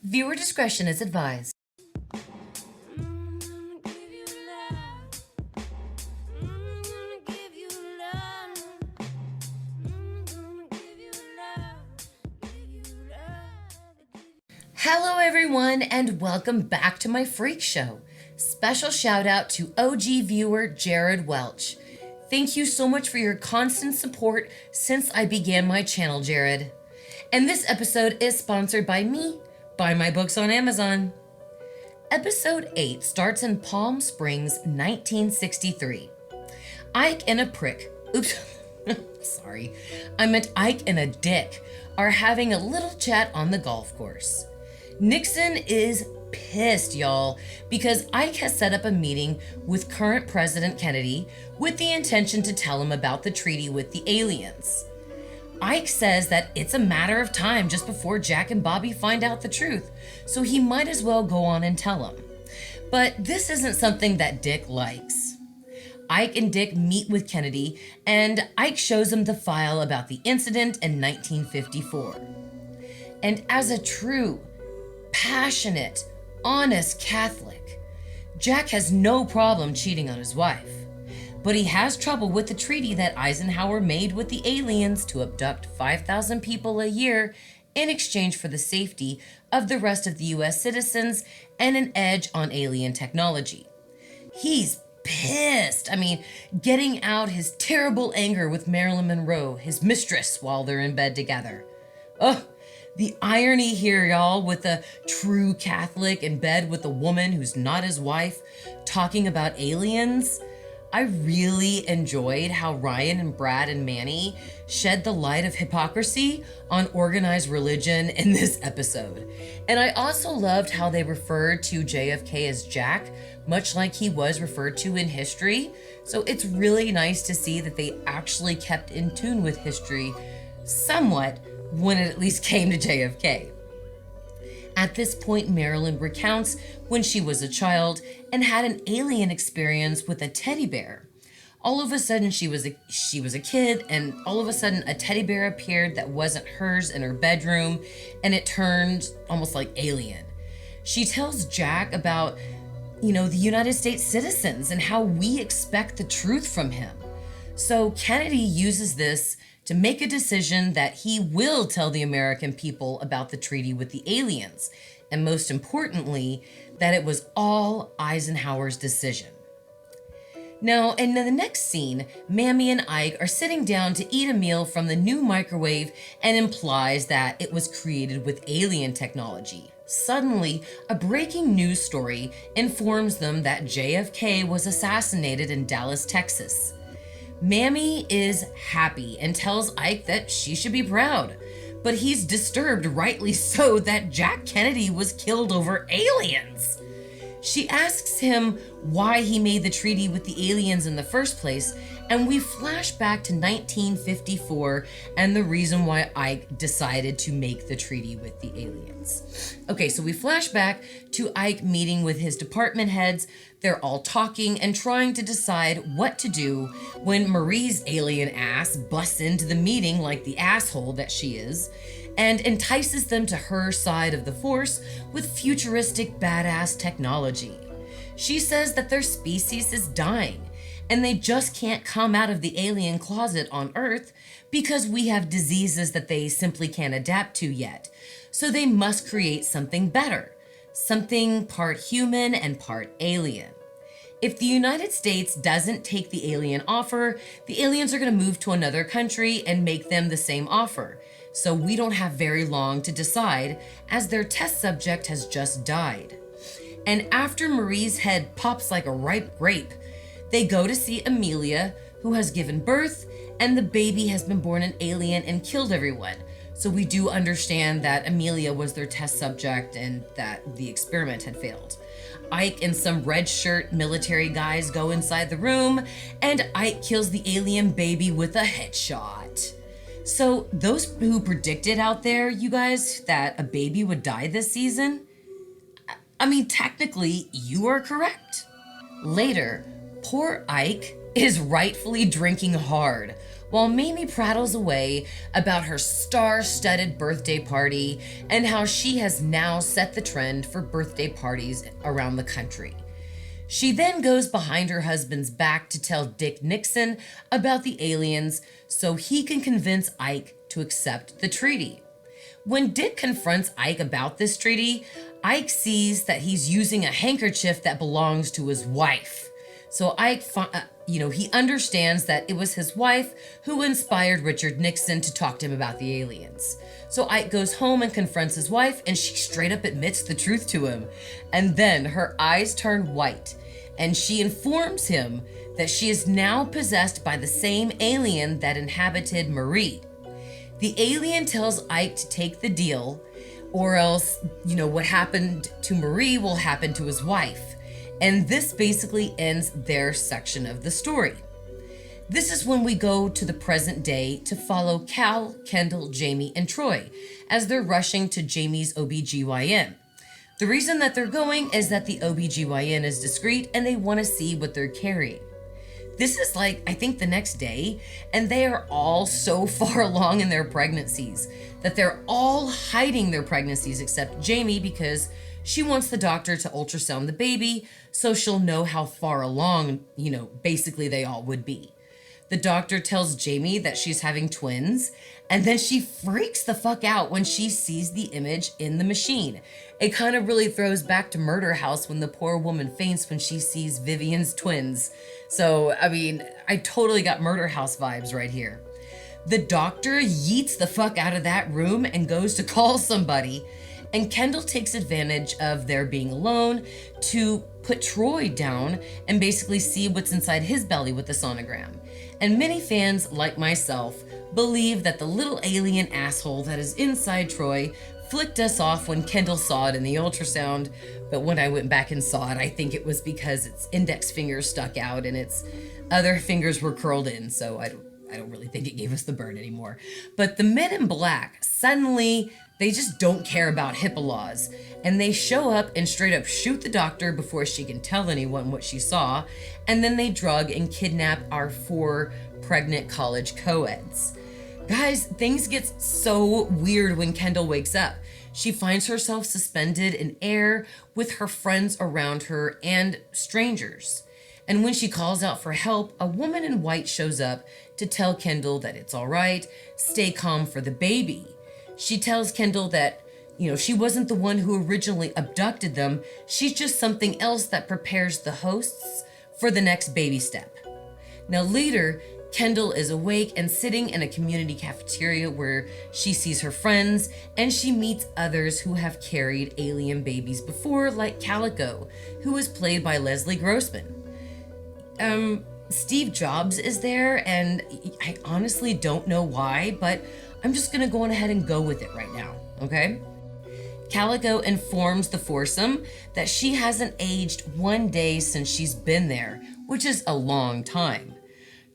Viewer discretion is advised. Hello everyone and welcome back to my freak show. Special shout out to OG viewer Jared Welch. Thank you so much for your constant support since I began my channel, Jared. And this episode is sponsored by me. Buy my books on Amazon. Episode 8 starts in Palm Springs, 1963. Ike and a prick, oops, sorry, I meant Ike and a dick, are having a little chat on the golf course. Nixon is pissed, y'all, because Ike has set up a meeting with current President Kennedy with the intention to tell him about the treaty with the aliens. Ike says that it's a matter of time just before Jack and Bobby find out the truth, so he might as well go on and tell them. But this isn't something that Dick likes. Ike and Dick meet with Kennedy, and Ike shows him the file about the incident in 1954. And as a true, passionate, honest Catholic, Jack has no problem cheating on his wife. But he has trouble with the treaty that Eisenhower made with the aliens to abduct 5,000 people a year in exchange for the safety of the rest of the US citizens and an edge on alien technology. He's pissed. Getting out his terrible anger with Marilyn Monroe, his mistress, while they're in bed together. Oh, the irony here, y'all, with a true Catholic in bed with a woman who's not his wife talking about aliens. I really enjoyed how Ryan and Brad and Manny shed the light of hypocrisy on organized religion in this episode. And I also loved how they referred to JFK as Jack, much like he was referred to in history. So it's really nice to see that they actually kept in tune with history somewhat when it at least came to JFK. At this point, Marilyn recounts when she was a child and had an alien experience with a teddy bear. All of a sudden, she was a kid, and all of a sudden, a teddy bear appeared that wasn't hers in her bedroom, and it turned almost like alien. She tells Jack about, the United States citizens and how we expect the truth from him. So Kennedy uses this to make a decision that he will tell the American people about the treaty with the aliens, and most importantly, that it was all Eisenhower's decision. Now, in the next scene, Mammy and Ike are sitting down to eat a meal from the new microwave and implies that it was created with alien technology. Suddenly, a breaking news story informs them that JFK was assassinated in Dallas, Texas. Mammy is happy and tells Ike that she should be proud, but he's disturbed, rightly so, that Jack Kennedy was killed over aliens. She asks him why he made the treaty with the aliens in the first place, and we flash back to 1954 and the reason why Ike decided to make the treaty with the aliens. Okay, so we flash back to Ike meeting with his department heads. They're all talking and trying to decide what to do when Marie's alien ass busts into the meeting like the asshole that she is and entices them to her side of the force with futuristic badass technology. She says that their species is dying and they just can't come out of the alien closet on Earth because we have diseases that they simply can't adapt to yet. So they must create something better, something part human and part alien. If the United States doesn't take the alien offer, the aliens are going to move to another country and make them the same offer. So we don't have very long to decide, as their test subject has just died. And after Marie's head pops like a ripe grape, they go to see Amelia, who has given birth, and the baby has been born an alien and killed everyone. So we do understand that Amelia was their test subject and that the experiment had failed. Ike and some red shirt military guys go inside the room, and Ike kills the alien baby with a headshot. So those who predicted out there, you guys, that a baby would die this season, technically you are correct. Later, poor Ike is rightfully drinking hard while Mimi prattles away about her star-studded birthday party and how she has now set the trend for birthday parties around the country. She then goes behind her husband's back to tell Dick Nixon about the aliens so he can convince Ike to accept the treaty. When Dick confronts Ike about this treaty, Ike sees that he's using a handkerchief that belongs to his wife. So Ike, he understands that it was his wife who inspired Richard Nixon to talk to him about the aliens. So Ike goes home and confronts his wife, and she straight up admits the truth to him. And then her eyes turn white, and she informs him that she is now possessed by the same alien that inhabited Marie. The alien tells Ike to take the deal, or else, what happened to Marie will happen to his wife. And this basically ends their section of the story. This is when we go to the present day to follow Cal, Kendall, Jamie, and Troy as they're rushing to Jamie's OBGYN. The reason that they're going is that the OBGYN is discreet and they want to see what they're carrying. This is I think the next day, and they are all so far along in their pregnancies that they're all hiding their pregnancies except Jamie, because she wants the doctor to ultrasound the baby so she'll know how far along, basically they all would be. The doctor tells Jamie that she's having twins, and then she freaks the fuck out when she sees the image in the machine. It kind of really throws back to Murder House when the poor woman faints when she sees Vivian's twins. So, I totally got Murder House vibes right here. The doctor yeets the fuck out of that room and goes to call somebody, and Kendall takes advantage of their being alone to put Troy down and basically see what's inside his belly with the sonogram. And many fans, like myself, believe that the little alien asshole that is inside Troy flicked us off when Kendall saw it in the ultrasound, but when I went back and saw it, I think it was because its index fingers stuck out and its other fingers were curled in, so I don't really think it gave us the burn anymore. But the men in black, suddenly, they just don't care about HIPAA laws, and they show up and straight up shoot the doctor before she can tell anyone what she saw, and then they drug and kidnap our 4 pregnant college co-eds. Guys, things get so weird when Kendall wakes up. She finds herself suspended in air with her friends around her and strangers. And when she calls out for help, a woman in white shows up to tell Kendall that it's all right, stay calm for the baby. She tells Kendall that, she wasn't the one who originally abducted them. She's just something else that prepares the hosts for the next baby step. Now later, Kendall is awake and sitting in a community cafeteria where she sees her friends, and she meets others who have carried alien babies before, like Calico, who is played by Leslie Grossman. Steve Jobs is there, and I honestly don't know why, but I'm just gonna go on ahead and go with it right now, okay? Calico informs the foursome that she hasn't aged 1 day since she's been there, which is a long time.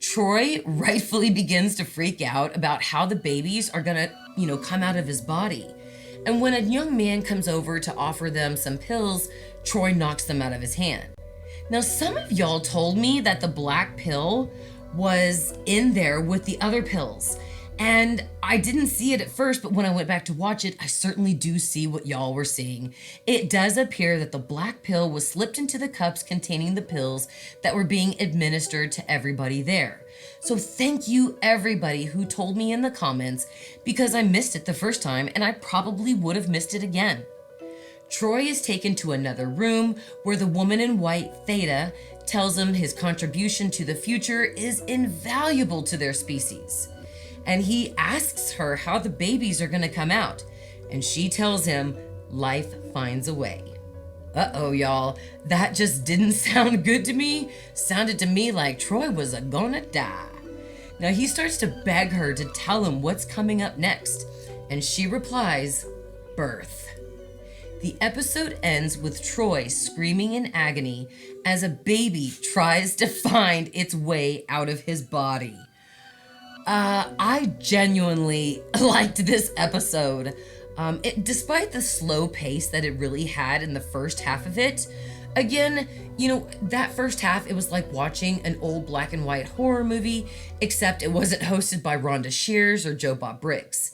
Troy rightfully begins to freak out about how the babies are gonna, come out of his body. And when a young man comes over to offer them some pills, Troy knocks them out of his hand. Now, some of y'all told me that the black pill was in there with the other pills. And I didn't see it at first, but when I went back to watch it, I certainly do see what y'all were seeing. It does appear that the black pill was slipped into the cups containing the pills that were being administered to everybody there. So thank you everybody who told me in the comments, because I missed it the first time and I probably would have missed it again. Troy is taken to another room where the woman in white, Theta, tells him his contribution to the future is invaluable to their species. And he asks her how the babies are gonna come out. And she tells him, life finds a way. Uh-oh, y'all. That just didn't sound good to me. Sounded to me like Troy was gonna die. Now he starts to beg her to tell him what's coming up next. And she replies, birth. The episode ends with Troy screaming in agony as a baby tries to find its way out of his body. I genuinely liked this episode. Despite the slow pace that it really had in the first half of it, Again, that first half, it was like watching an old black and white horror movie, except it wasn't hosted by Rhonda Shears or Joe Bob Briggs.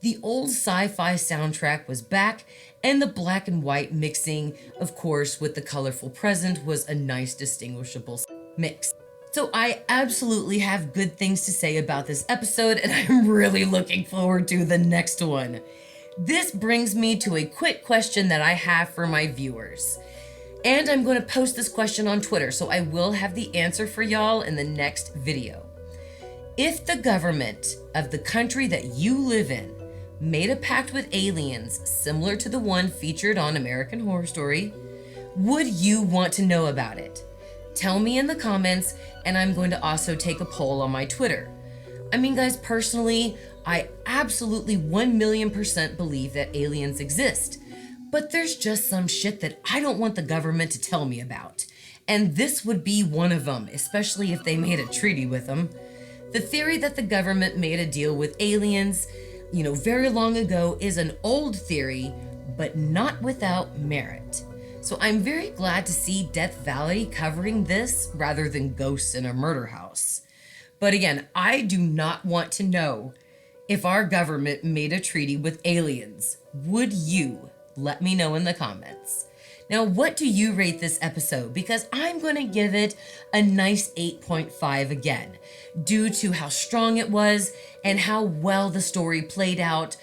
The old sci-fi soundtrack was back, and the black and white mixing, of course, with the colorful present was a nice distinguishable mix. So I absolutely have good things to say about this episode, and I'm really looking forward to the next one. This brings me to a quick question that I have for my viewers. And I'm going to post this question on Twitter, so I will have the answer for y'all in the next video. If the government of the country that you live in made a pact with aliens similar to the one featured on American Horror Story, would you want to know about it? Tell me in the comments, and I'm going to also take a poll on my Twitter. I mean, guys, personally, I absolutely 1,000,000% believe that aliens exist. But there's just some shit that I don't want the government to tell me about. And this would be one of them, especially if they made a treaty with them. The theory that the government made a deal with aliens, very long ago is an old theory, but not without merit. So I'm very glad to see Death Valley covering this rather than ghosts in a murder house. But again, I do not want to know if our government made a treaty with aliens. Would you? Let me know in the comments. Now, what do you rate this episode? Because I'm going to give it a nice 8.5 again, due to how strong it was and how well the story played out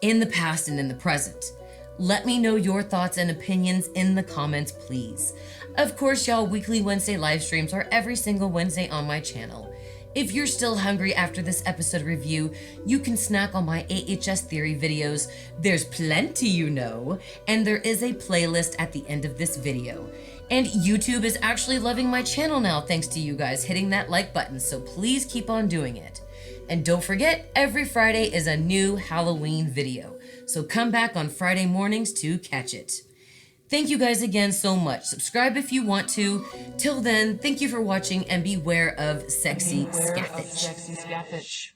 in the past and in the present. Let me know your thoughts and opinions in the comments, please. Of course, y'all, weekly Wednesday live streams are every single Wednesday on my channel. If you're still hungry after this episode review, you can snack on my AHS theory videos. There's plenty, and there is a playlist at the end of this video. And YouTube is actually loving my channel now thanks to you guys hitting that like button, so please keep on doing it. And don't forget, every Friday is a new Halloween video, so come back on Friday mornings to catch it. Thank you guys again so much. Subscribe if you want to. Till then, thank you for watching and beware of sexy scaffage.